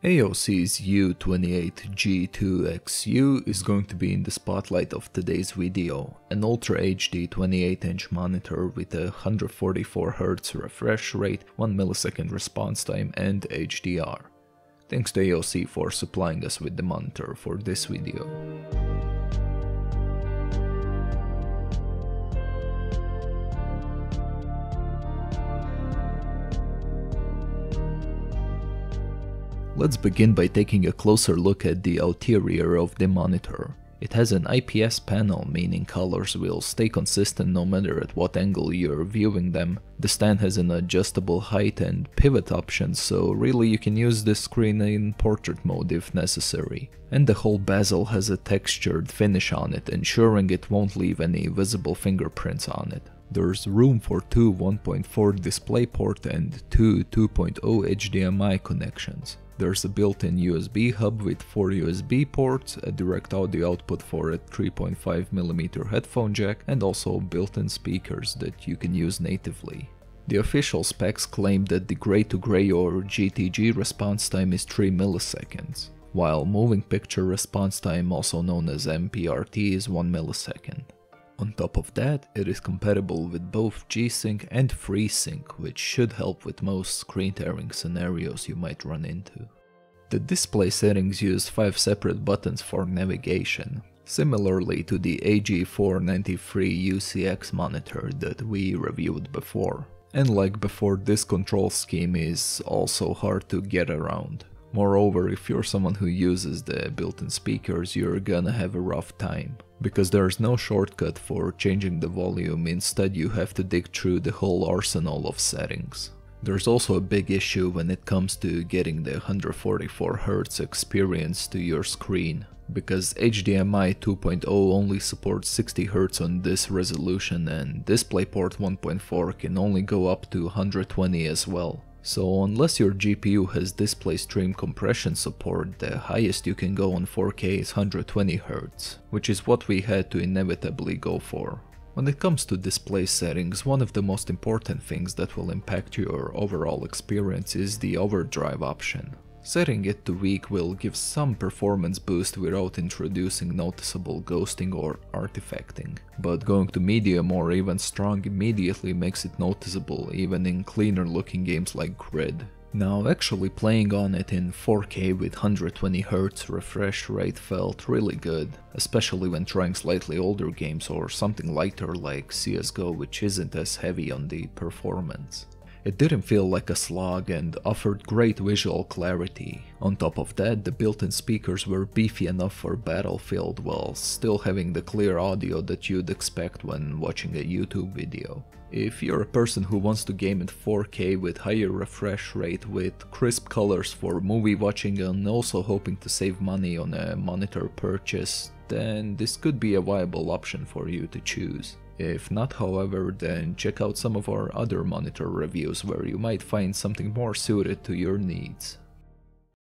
AOC's U28G2XU is going to be in the spotlight of today's video, an Ultra HD 28-inch monitor with a 144Hz refresh rate, 1 millisecond response time and HDR. Thanks to AOC for supplying us with the monitor for this video. Let's begin by taking a closer look at the interior of the monitor. It has an IPS panel, meaning colors will stay consistent no matter at what angle you're viewing them. The stand has an adjustable height and pivot option, so really you can use this screen in portrait mode if necessary. And the whole bezel has a textured finish on it, ensuring it won't leave any visible fingerprints on it. There's room for two 1.4 DisplayPort and two 2.0 Hdmi connections. There's a built-in USB hub with 4 USB ports, a direct audio output for a 3.5mm headphone jack, and also built-in speakers that you can use natively. The official specs claim that the gray-to-gray or GTG response time is 3 milliseconds, while moving picture response time, also known as MPRT, is 1 millisecond. On top of that, it is compatible with both G-Sync and FreeSync, which should help with most screen tearing scenarios you might run into. The display settings use 5 separate buttons for navigation, similarly to the AG493 UCX monitor that we reviewed before. And like before, this control scheme is also hard to get around. Moreover, if you're someone who uses the built-in speakers, you're gonna have a rough time, because there's no shortcut for changing the volume. Instead, you have to dig through the whole arsenal of settings. There's also a big issue when it comes to getting the 144Hz experience to your screen, because HDMI 2.0 only supports 60Hz on this resolution, and DisplayPort 1.4 can only go up to 120 as well. So unless your GPU has display stream compression support, the highest you can go on 4K is 120Hz, which is what we had to inevitably go for. When it comes to display settings, one of the most important things that will impact your overall experience is the overdrive option. Setting it to weak will give some performance boost without introducing noticeable ghosting or artifacting, but going to medium or even strong immediately makes it noticeable even in cleaner looking games like Grid. Now, actually playing on it in 4K with 120Hz refresh rate felt really good, especially when trying slightly older games or something lighter like CSGO, which isn't as heavy on the performance. It didn't feel like a slog and offered great visual clarity. On top of that, the built-in speakers were beefy enough for Battlefield while still having the clear audio that you'd expect when watching a YouTube video. If you're a person who wants to game in 4K with higher refresh rate with crisp colors for movie watching and also hoping to save money on a monitor purchase, then this could be a viable option for you to choose. If not, however, then check out some of our other monitor reviews where you might find something more suited to your needs.